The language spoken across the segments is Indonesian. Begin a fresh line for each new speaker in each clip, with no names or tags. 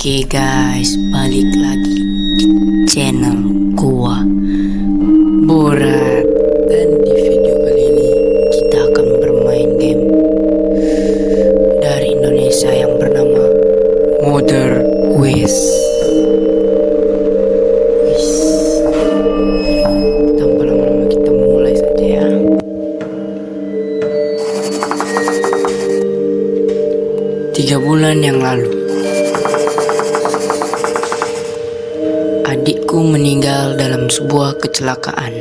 Oke guys, balik lagi di channel gua Borat. Dan di video kali ini kita akan bermain game dari Indonesia yang bernama Mother Wish. Tanpa lama-lama kita mulai saja ya. Tiga bulan yang lalu, adikku meninggal dalam sebuah kecelakaan.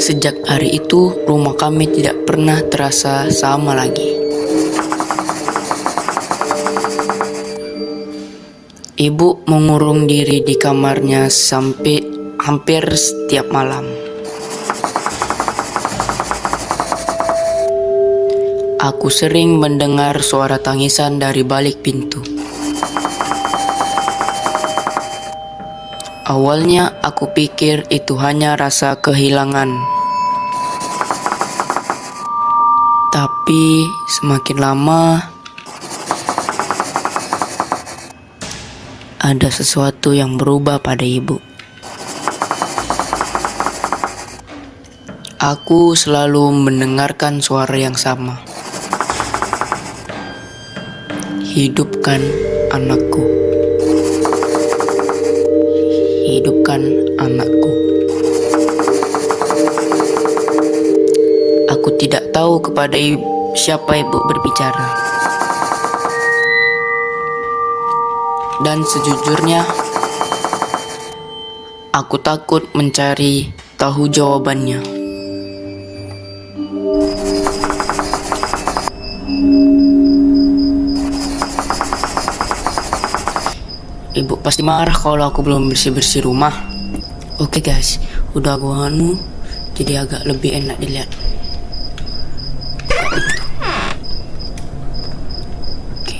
Sejak hari itu, rumah kami tidak pernah terasa sama lagi. Ibu mengurung diri di kamarnya sampai hampir setiap malam. Aku sering mendengar suara tangisan dari balik pintu. Awalnya aku pikir itu hanya rasa kehilangan. Tapi semakin lama, ada sesuatu yang berubah pada ibu. Aku selalu mendengarkan suara yang sama. Hidupkan anakku. Hidupkan anakku. Aku tidak tahu kepada siapa ibu berbicara. Dan sejujurnya, aku takut mencari tahu jawabannya. Ibu pasti marah kalau aku belum bersih-bersih rumah. Oke guys, udah gua jadi agak lebih enak dilihat. Oke.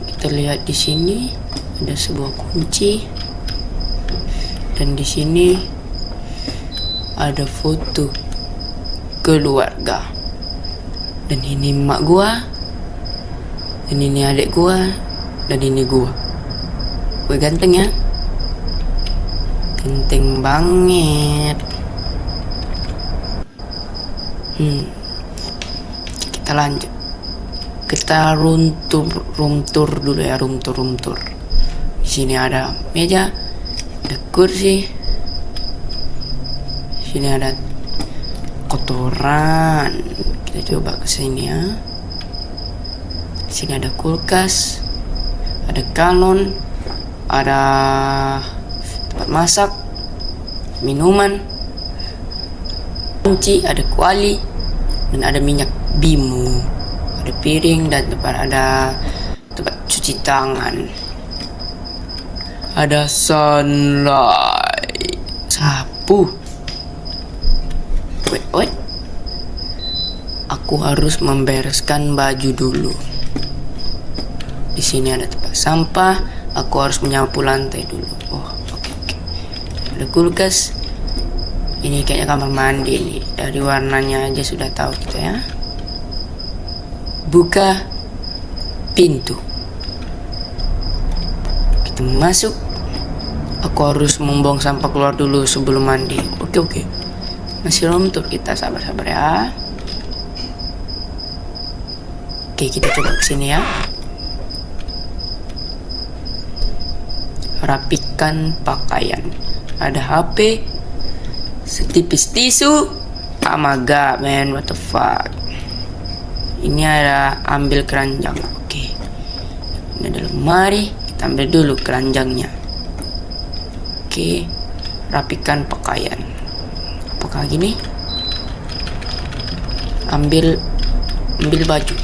Kita lihat di sini ada sebuah kunci. Dan di sini ada foto keluarga. Dan ini emak gua. Dan ini adik gua. Dan ini gua. Gue ganteng ya. Ganteng banget. Kita lanjut. Kita room tour dulu ya, room tour. Di sini ada meja, ada kursi. Di sini ada kotoran. Kita coba ke sini ya. Di sini ada kulkas, ada galon, ada tempat masak, minuman, kunci, ada kuali, dan ada minyak bimo, ada piring, dan ada tempat cuci tangan, ada sunlight, sapu. Wait. Aku harus membereskan baju dulu. Di sini ada tempat sampah. Aku harus menyapu lantai dulu. Oke. Ada kulkas. Ini kayaknya kamar mandi nih. Dari warnanya aja sudah tahu kita ya. Buka pintu. Kita masuk. Aku harus membuang sampah keluar dulu sebelum mandi. Oke. Masih room tour kita, sabar-sabar ya. Oke, kita coba kesini ya. Rapikan pakaian. Ada HP, setipis tisu. Oh my god man, what the fuck. Ini ada ambil keranjang. Oke. Ini ada lemari. Kita ambil dulu keranjangnya. Oke. Rapikan pakaian. Apakah gini? Ambil baju.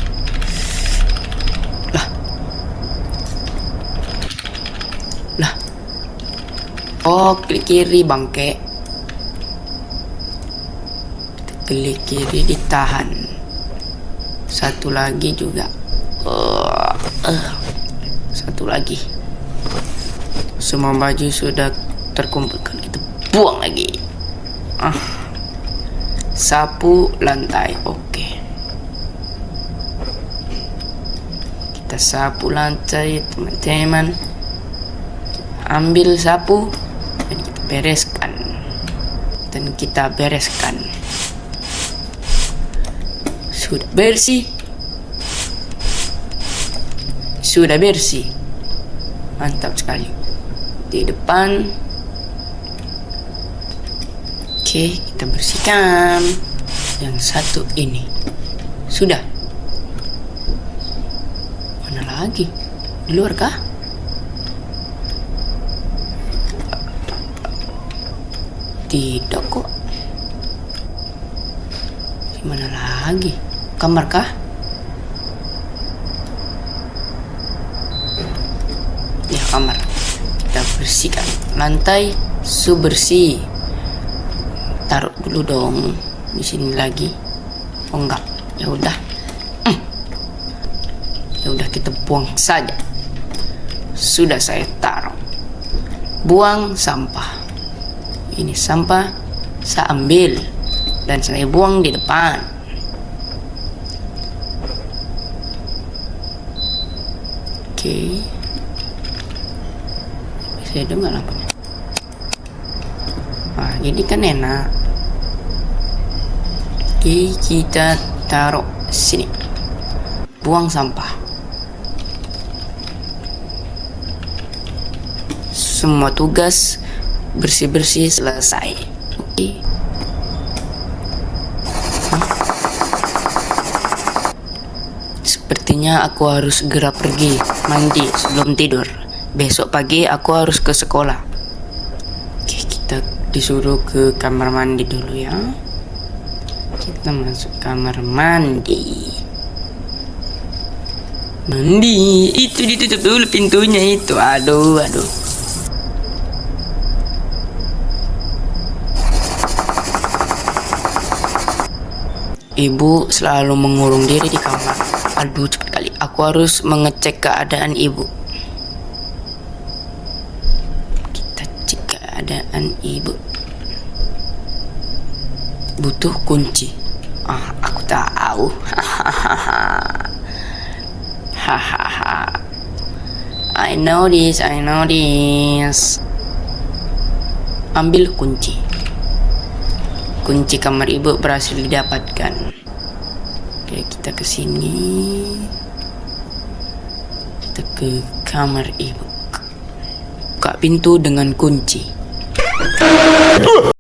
Klik kiri bangke. Klik kiri ditahan. Satu lagi juga. Satu lagi. Semua baju sudah terkumpulkan. Kita buang lagi. Sapu lantai. Oke. Kita sapu lantai teman-teman. Ambil sapu dan kita bereskan. Sudah bersih. Mantap sekali. Di depan. Oke, kita bersihkan. Yang satu ini. Sudah. Mana lagi? Di luar kah? Tidak kok. Di mana lagi? Kamar kah? Ya, kamar. Kita bersihkan. Lantai bersih. Taruh dulu dong di sini lagi. Oh enggak. Ya udah. Ya udah, kita buang saja. Sudah saya taruh. Buang sampah. Ini sampah saya ambil dan saya buang di depan. Oke. Saya dengar lampunya. Nah, jadi kan enak. Oke, kita taruh sini. Buang sampah. Semua tugas bersih-bersih selesai. Oke. Sepertinya aku harus segera pergi mandi sebelum tidur. Besok pagi aku harus ke sekolah. Oke, kita disuruh ke kamar mandi dulu ya. Kita masuk kamar mandi. Itu ditutup dulu pintunya itu. Aduh. Ibu selalu mengurung diri di kamar. Aduh, cepat kali. Aku harus mengecek keadaan ibu. Kita cek keadaan ibu. Butuh kunci. Aku tahu. Hahaha. I know this. Ambil kunci. Kunci kamar ibu berhasil didapatkan. Oke, kita ke sini. Kita ke kamar ibu. Buka pintu dengan kunci.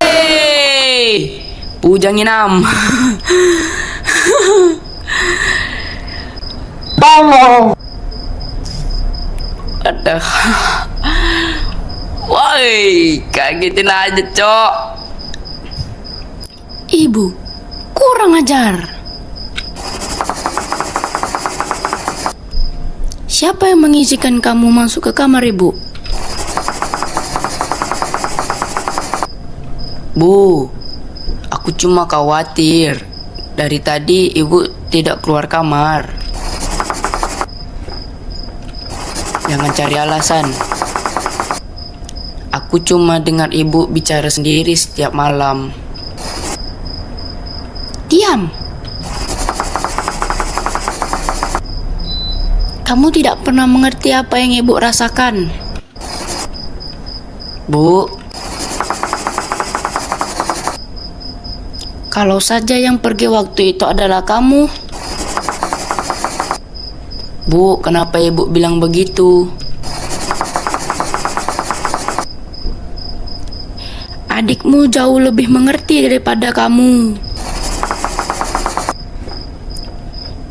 Hey, Pujang Inam. Tolong. Ada. Woi, kagetin aja, Cok. Ibu, kurang ajar. Siapa yang mengizinkan kamu masuk ke kamar ibu? Bu, aku cuma khawatir. Dari tadi ibu tidak keluar kamar. Jangan cari alasan. Aku cuma dengar ibu bicara sendiri setiap malam. Diam. Kamu tidak pernah mengerti apa yang ibu rasakan. Bu, kalau saja yang pergi waktu itu adalah kamu. Bu, kenapa ibu bilang begitu? Adikmu jauh lebih mengerti daripada kamu.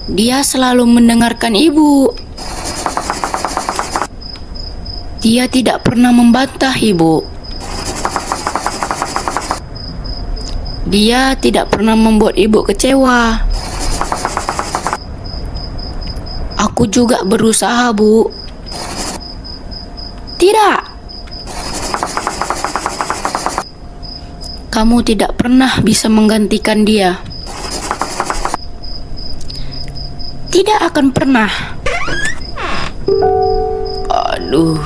Dia selalu mendengarkan ibu. Dia tidak pernah membantah ibu. Dia tidak pernah membuat ibu kecewa. Aku juga berusaha, Bu. Tidak. Kamu tidak pernah bisa menggantikan dia. Tidak akan pernah. Aduh,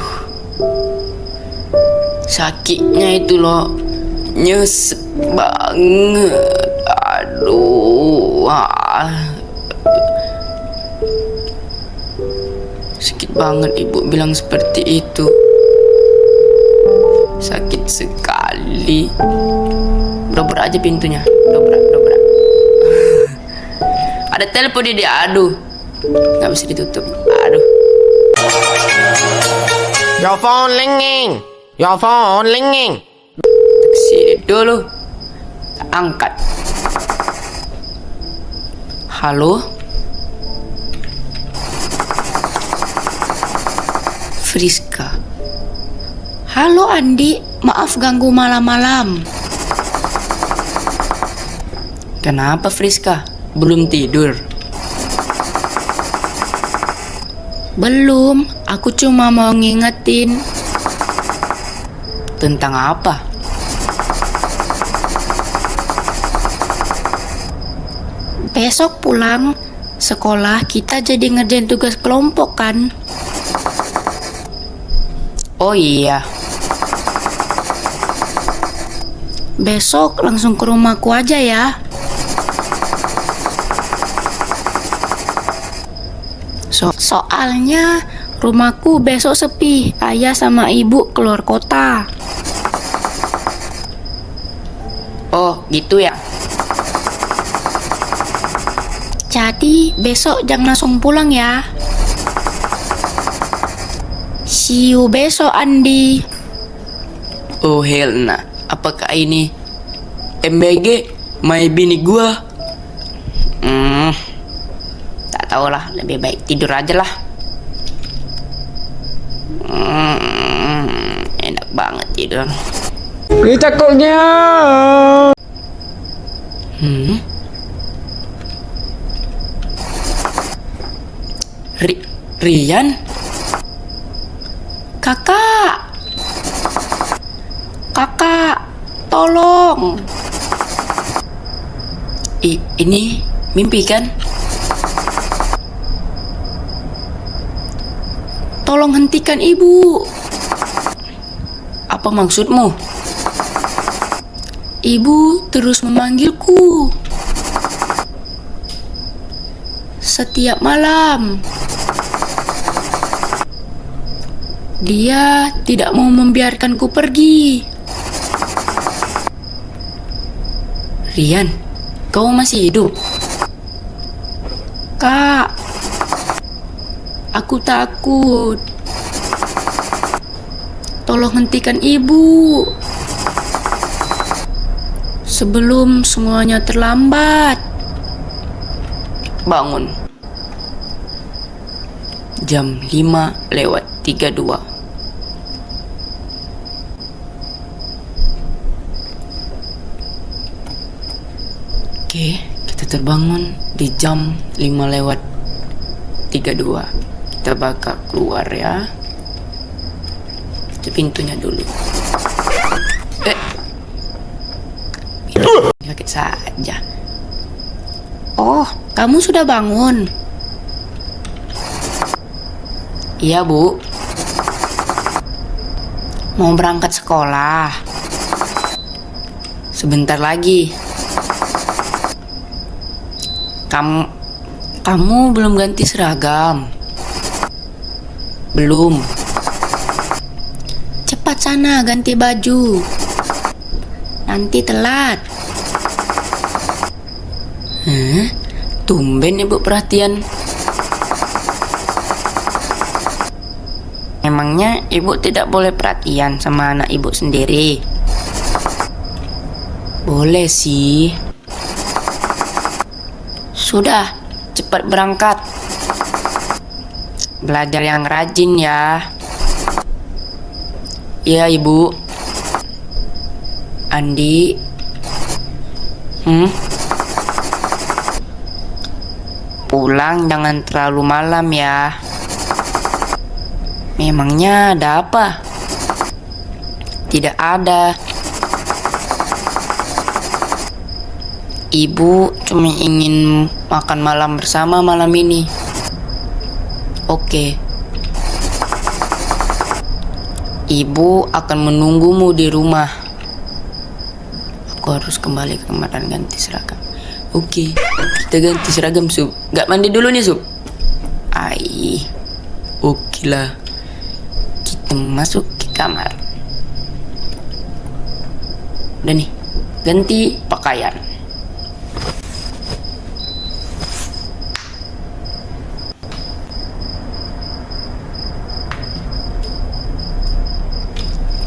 sakitnya itu loh, nyesek banget. Aduh, Sakit banget ibu bilang seperti itu. Sakit sekali. Dobrak aja pintunya. Dobrak. Ada telepon dia. Aduh. Gak bisa ditutup. Aduh.
Your phone ringing. Your phone ringing.
Sini dulu. Tak angkat. Halo? Friska. Halo Andi, maaf ganggu malam-malam. Kenapa Friska? Belum tidur? Belum, aku cuma mau ngingetin. Tentang apa? Besok pulang sekolah kita jadi ngerjain tugas kelompok kan? Oh iya. Besok langsung ke rumahku aja ya. Soalnya rumahku besok sepi. Ayah sama ibu keluar kota. Oh, gitu ya. Jadi besok jangan langsung pulang ya. See you besok Andi. Oh Helna, apakah ini MBG my bini gua? Tak tahulah, lebih baik tidur aja lah. Enak banget tidur.
Takutnya.
Rian? Kakak, tolong. Ini mimpi kan? Tolong hentikan ibu. Apa maksudmu? Ibu terus memanggilku setiap malam. Dia tidak mau membiarkanku pergi. Rian, kau masih hidup? Kak, aku takut. Tolong hentikan ibu sebelum semuanya terlambat. Bangun. Jam 5:32. Oke, kita terbangun di jam 5:32. Kita bakal keluar ya. Itu pintunya dulu. Sakit saja. Oh, kamu sudah bangun? Iya, Bu. Mau berangkat sekolah. Sebentar lagi. Kamu belum ganti seragam? Belum. Cepat sana ganti baju. Nanti telat. Tumben ibu perhatian. Emangnya ibu tidak boleh perhatian sama anak ibu sendiri? Boleh sih. Sudah, cepat berangkat. Belajar yang rajin ya. Iya, Ibu. Andi. Pulang jangan terlalu malam ya. Memangnya ada apa? Tidak ada. Ibu cuma ingin makan malam bersama malam ini. Oke. Ibu akan menunggumu di rumah. Aku harus kembali ke kamar dan ganti seragam. Oke, kita ganti seragam, Sub. Gak mandi dulu nih, Sub. Oke lah. Kita masuk ke kamar. Udah nih, ganti pakaian.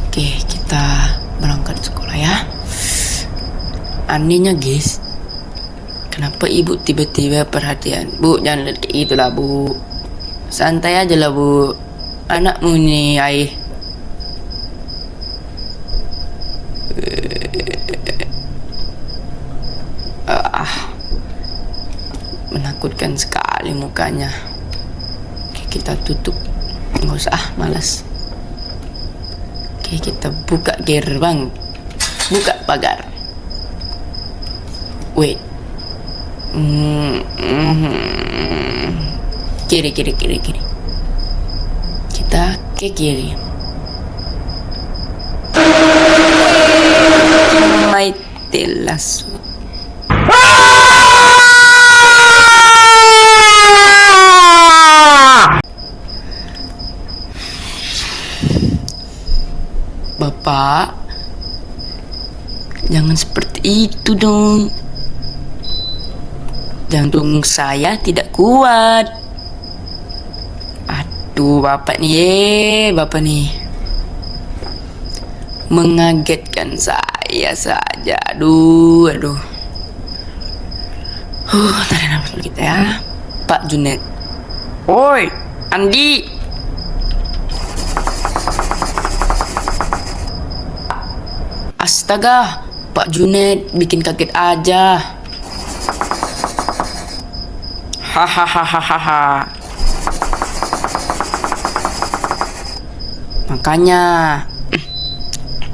Oke, kita berangkat sekolah ya. Anehnya guys, kenapa ibu tiba-tiba perhatian? Bu, jangan lihat kayak gitu lah bu. Santai aja lah bu. Anakmu nih ayah. Menakutkan sekali mukanya. Oke, kita tutup. Nggak usah, malas. Oke, kita buka gerbang. Buka pagar. Wait. Kiri. Kita ke kiri. My telasu. Bapak, jangan seperti itu dong. Jantung saya tidak kuat. Aduh, bapak nih, mengagetkan saya saja. Aduh. Tarik nafas dulu kita ya, Pak Junet. Oi, Andi. Astaga, Pak Junet bikin kaget aja. Hahaha.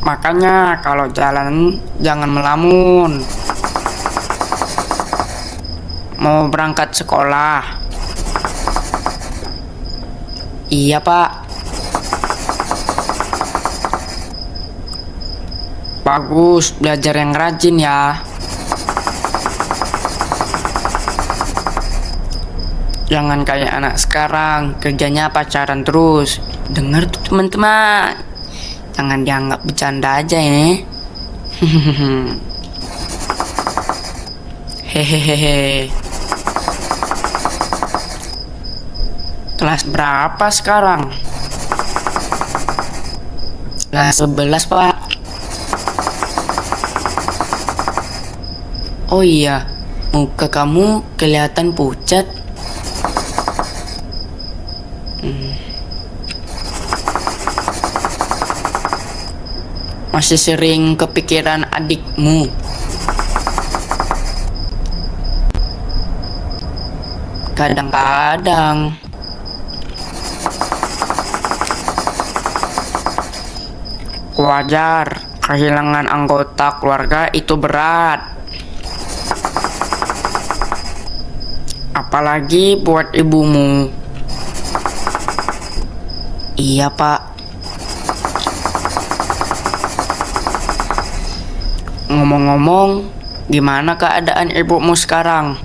Makanya kalau jalan jangan melamun. Mau berangkat sekolah? Iya pak. Bagus, belajar yang rajin ya. Jangan kayak anak sekarang, kerjanya pacaran terus. Dengar tuh teman-teman, jangan dianggap bercanda aja ya. Hehehe. Kelas berapa sekarang? Kelas 11 pak. Oh iya, muka kamu kelihatan pucat. Masih sering kepikiran adikmu? Kadang-kadang. Wajar, kehilangan anggota keluarga itu berat. Apalagi buat ibumu. Iya pak. Ngomong-ngomong, gimana keadaan ibumu sekarang?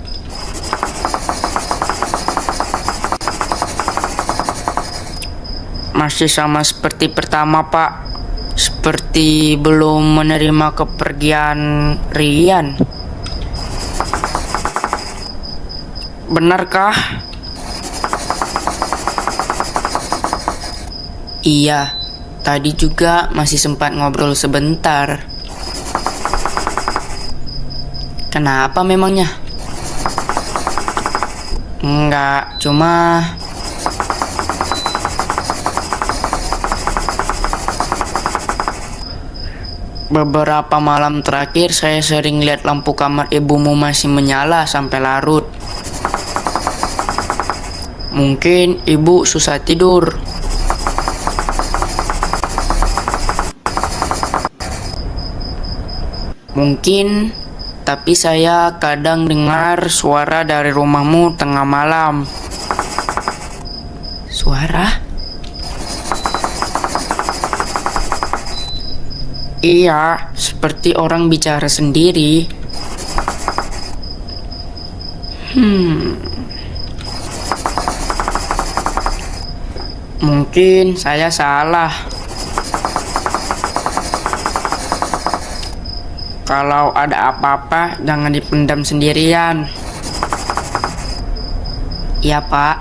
Masih sama seperti pertama pak. Seperti belum menerima kepergian Rian. Benarkah? Iya, tadi juga masih sempat ngobrol sebentar. Kenapa memangnya? Enggak, cuma beberapa malam terakhir saya sering lihat lampu kamar ibumu masih menyala sampai larut. Mungkin ibu susah tidur. Mungkin, tapi saya kadang dengar suara dari rumahmu tengah malam. Suara? Iya, seperti orang bicara sendiri. Mungkin saya salah. Kalau ada apa-apa, jangan dipendam sendirian. Iya, Pak.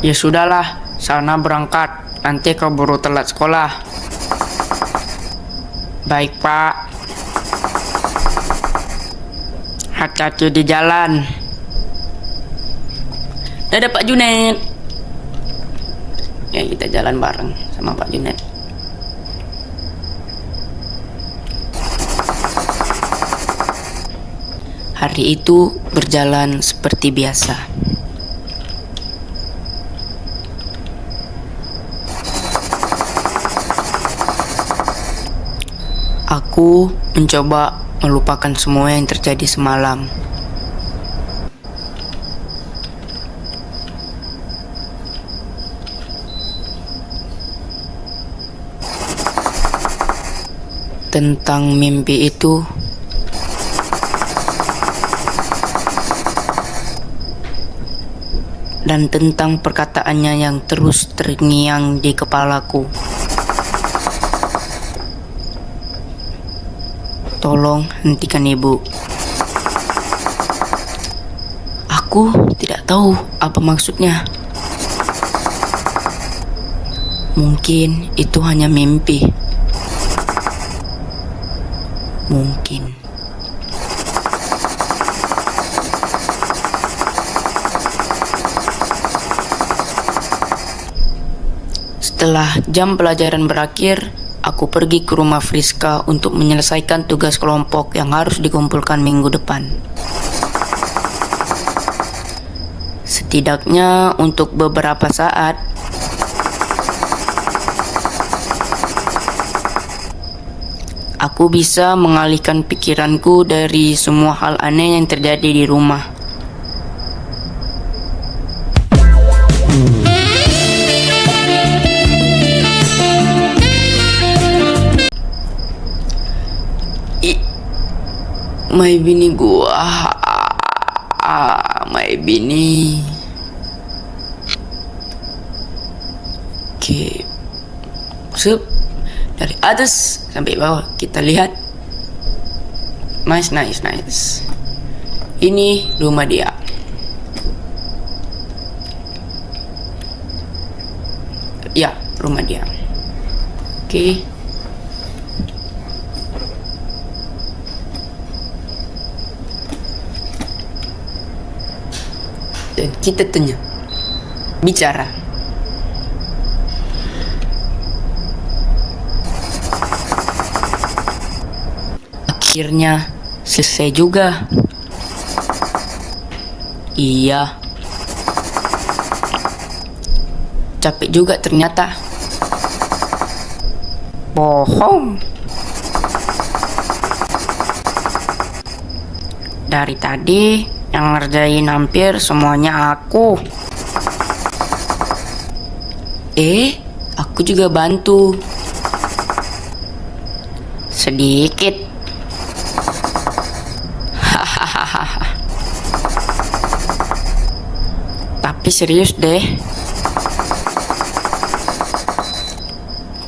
Ya sudahlah, sana berangkat. Nanti keburu telat sekolah. Baik, Pak. Hati-hati di jalan. Dadah, Pak Junet. Ya, kita jalan bareng sama Pak Junet. Hari itu berjalan seperti biasa. Aku mencoba melupakan semua yang terjadi semalam. Tentang mimpi itu, dan tentang perkataannya yang terus terngiang di kepalaku. Tolong hentikan, Ibu. Aku tidak tahu apa maksudnya. Mungkin itu hanya mimpi. Mungkin. Setelah jam pelajaran berakhir, aku pergi ke rumah Friska untuk menyelesaikan tugas kelompok yang harus dikumpulkan minggu depan. Setidaknya untuk beberapa saat, aku bisa mengalihkan pikiranku dari semua hal aneh yang terjadi di rumah. My bini gua, my bini. Oke, dari atas sampai bawah kita lihat. Nice. Ini rumah dia. Ya, rumah dia. Oke. Dan kita tanya, bicara. Akhirnya selesai juga. Iya. Capek juga ternyata. Bohong. Dari tadi yang ngerjain hampir semuanya aku. Aku juga bantu. Sedikit. Hahaha. Tapi serius deh.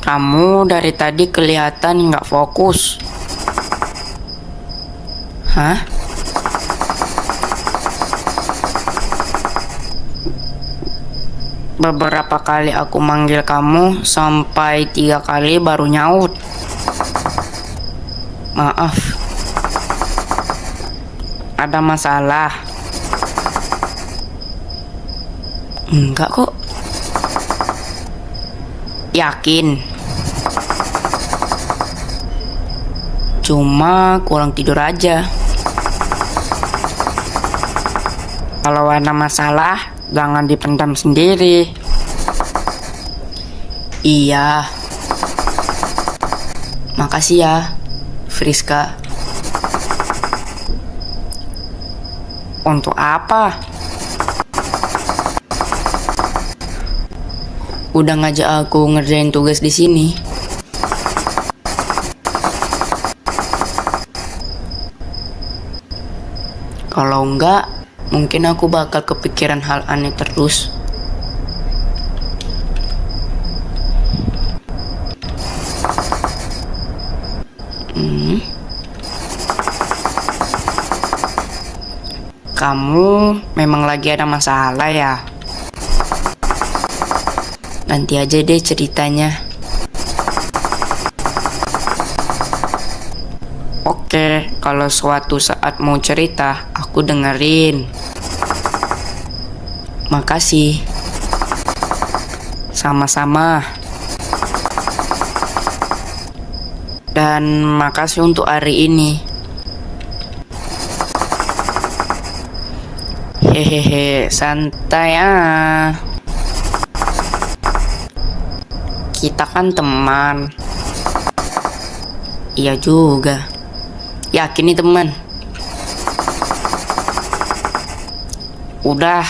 Kamu dari tadi kelihatan nggak fokus. Hah? Beberapa kali aku manggil kamu sampai 3 kali baru nyaut. Maaf. Ada masalah? Enggak kok. Yakin? Cuma kurang tidur aja. Kalau ada masalah, jangan dipendam sendiri. Iya. Makasih ya, Friska. Untuk apa? Udah ngajak aku ngerjain tugas di sini. Kalau enggak, mungkin aku bakal kepikiran hal aneh terus. Kamu memang lagi ada masalah ya? Nanti aja deh ceritanya. Oke, kalau suatu saat mau cerita, aku dengerin. Makasih. Sama-sama. Dan makasih untuk hari ini. Hehehe, santai ah. Kita kan teman. Iya juga. Yakin nih teman. Udah,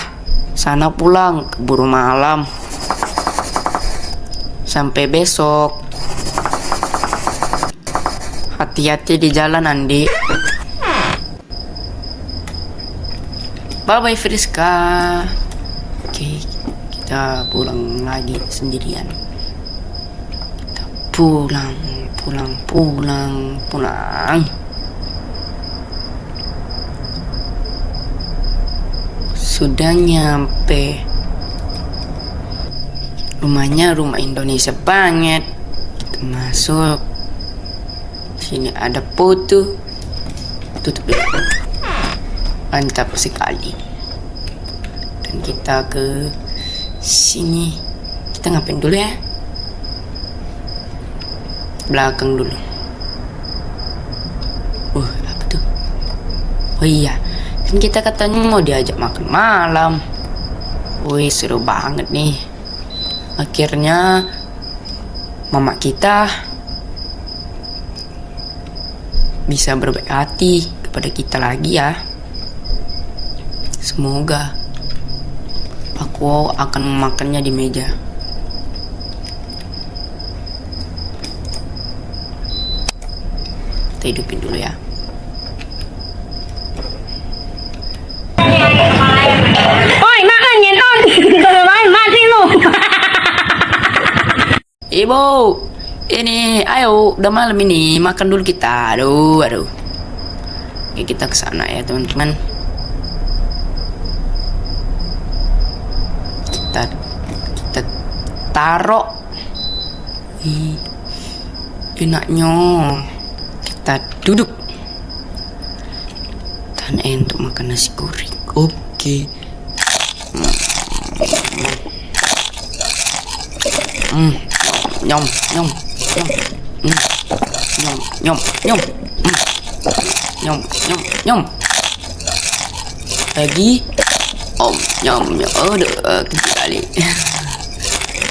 sana pulang, keburu malam. Sampai besok. Hati-hati di jalan, Andi. Bye-bye Friska. Oke, kita pulang lagi sendirian. Kita pulang. Sudah nyampe. Rumahnya rumah Indonesia banget. Kita masuk. Sini ada foto. Tutup dulu. Mantap sekali. Dan kita ke sini. Kita ngapain dulu ya? Belakang dulu. Apa tuh? Oh iya, kan kita katanya mau diajak makan malam. Wih, seru banget nih. Akhirnya mama kita bisa berbaik hati kepada kita lagi ya. Semoga aku akan memakannya di meja. Kita hidupin dulu ya.
Oi, makan nyenton. Mati lu.
Ibu, ini ayo udah malam ini makan dulu kita. Aduh. Oke, kita ke sana ya teman-teman. Kita taruh. Enaknya kita duduk dan untuk makan nasi goreng. Oke. Nyom. Lagi. Nyom. Aduh, kali.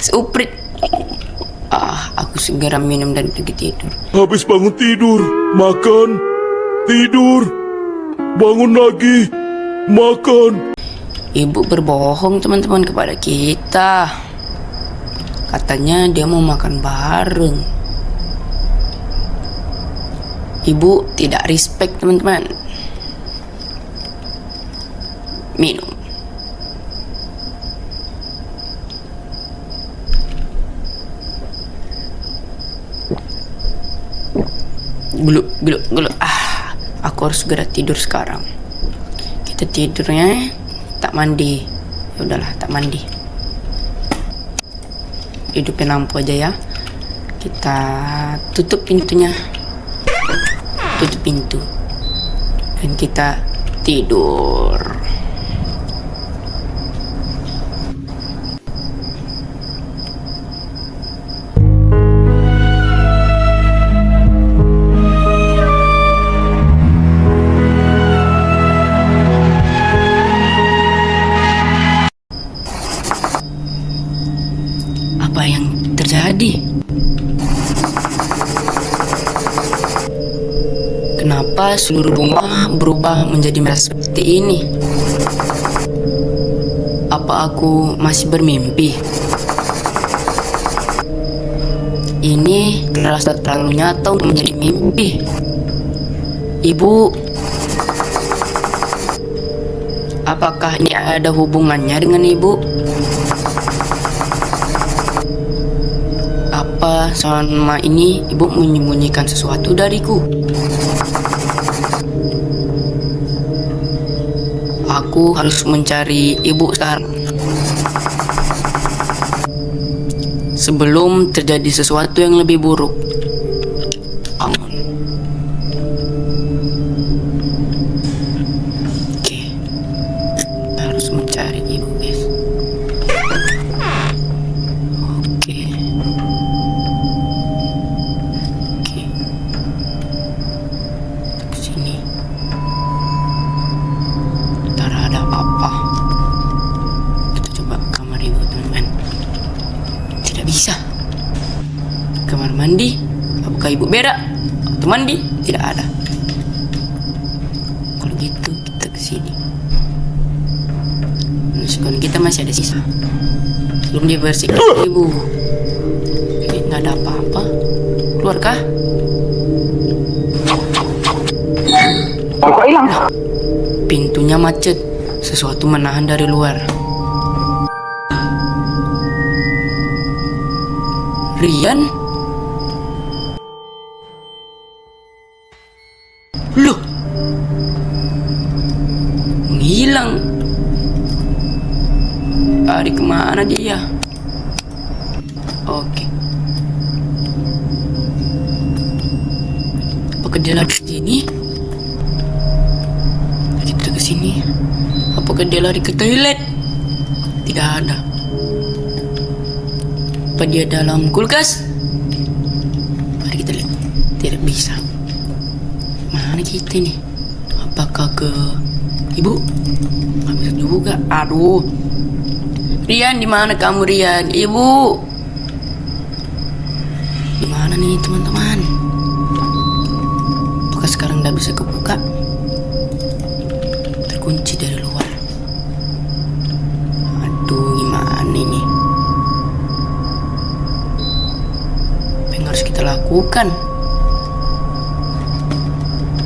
Suprit. Aku segera minum dan pergi tidur.
Habis bangun tidur, makan, tidur, bangun lagi, makan.
Ibu berbohong teman-teman kepada kita. Katanya dia mau makan bareng. Ibu tidak respect teman-teman. Minum. Gulu. Aku harus segera tidur sekarang. Kita tidurnya tak mandi. Ya udahlah, tak mandi. Hidupin lampu aja ya. Kita tutup pintunya. Tutup pintu. Dan kita tidur. Apa yang terjadi? Kenapa seluruh rumah berubah menjadi merah seperti ini? Apa aku masih bermimpi? Ini terasa terlalu nyata untuk menjadi mimpi. Ibu, Apakah ini ada hubungannya dengan ibu? Apa selama ini ibu menyembunyikan sesuatu dariku? Aku harus mencari ibu sekarang sebelum terjadi sesuatu yang lebih buruk. Aman. Oke, kita harus mencari ibu, guys. Oke. Oke. Ke sini. Ntar ada apa-apa. Kita coba kamar ibu, teman-teman. Tidak bisa. Kamar mandi. Apakah ibu berak atau mandi? Tidak ada. Kalau gitu kita ke sini. Meskipun kita masih ada sisa. Belum dibersihkan ibu. Oke, nggak ada apa-apa. Keluarkah?
Kok hilang?
Pintunya macet. Sesuatu menahan dari luar. Rian? Loh, menghilang. Lari kemana dia? Oke. Apakah dia lari ke sini? Kita ke sini. Apakah dia lari ke toilet? Tidak ada. Apa dia dalam kulkas? Mari kita lihat. Tidak bisa. Mana kita nih? Apakah ke ibu? Nggak bisa juga. Aduh. Rian, di mana kamu, Rian? Ibu. Di mana nih, teman-teman? Apakah sekarang nggak bisa kebuka? Terkunci dari luar. Aduh, gimana ini? Apa yang harus kita lakukan?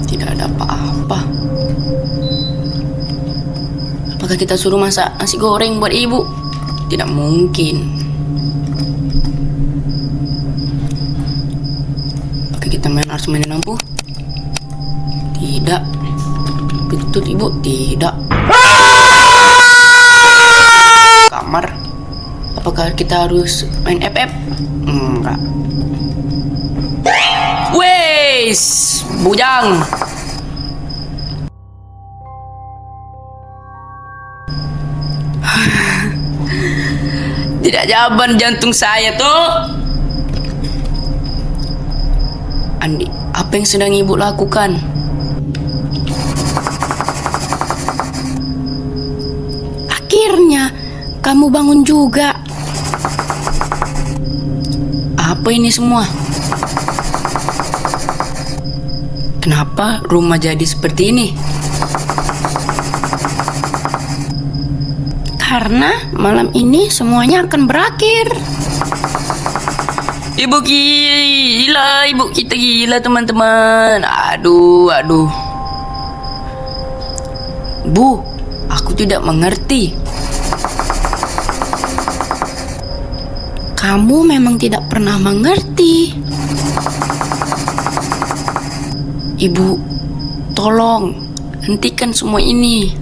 Tidak ada apa-apa. Apakah kita suruh masak nasi goreng buat ibu? Tidak mungkin. Apakah kita harus mainin lampu? Tidak. Betul ibu, tidak. Kamar. Apakah kita harus main FF? Enggak. Wes, bujang. Tidak jawaban jantung saya tuh. Andi, apa yang sedang ibu lakukan? Akhirnya kamu bangun juga. Apa ini semua? Kenapa rumah jadi seperti ini? Karena malam ini semuanya akan berakhir. Ibu gila, ibu kita gila, teman-teman. Aduh. Bu, aku tidak mengerti. Kamu memang tidak pernah mengerti. Ibu, tolong hentikan semua ini.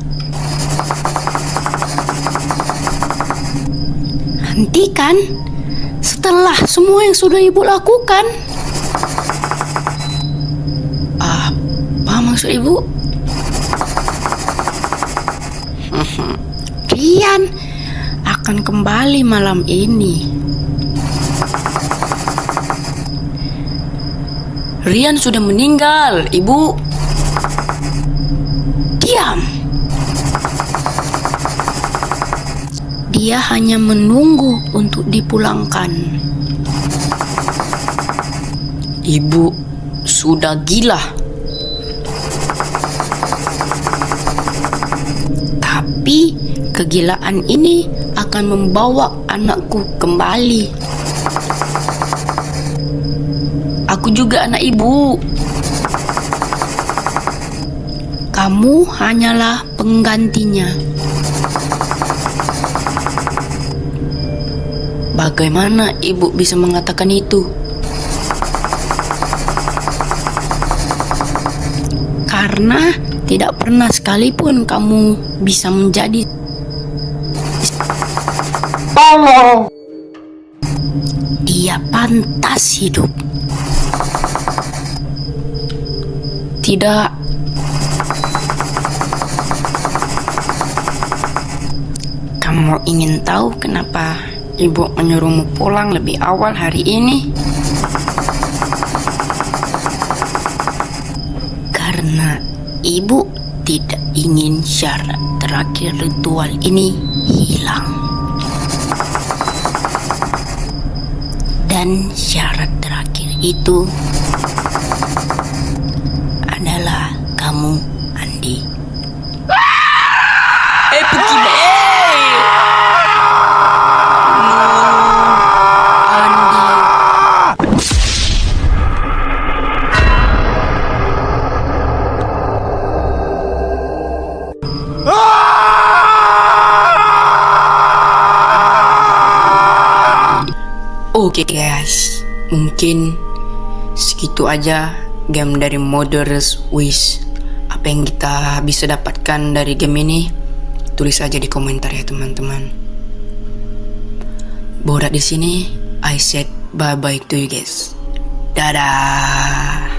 Hentikan? Setelah semua yang sudah ibu lakukan? Apa maksud ibu? Rian akan kembali malam ini. Rian sudah meninggal, ibu. Diam. Dia hanya menunggu untuk dipulangkan. Ibu sudah gila. Tapi kegilaan ini akan membawa anakku kembali. Aku juga anak ibu. Kamu hanyalah penggantinya. Bagaimana ibu bisa mengatakan itu? Karena tidak pernah sekalipun kamu bisa menjadi
Tolong.
dia pantas hidup. Tidak. Kamu ingin tahu kenapa ibu menyuruhmu pulang lebih awal hari ini? Karena ibu tidak ingin syarat terakhir ritual ini hilang. Dan syarat terakhir itu adalah kamu, Andi. Begini. Andi. Oke guys, mungkin segitu aja game dari Murderous Wish. Apa yang kita bisa dapatkan dari game ini? Tulis aja di komentar ya teman-teman. Borak di sini, I said bye bye to you guys. Dadah.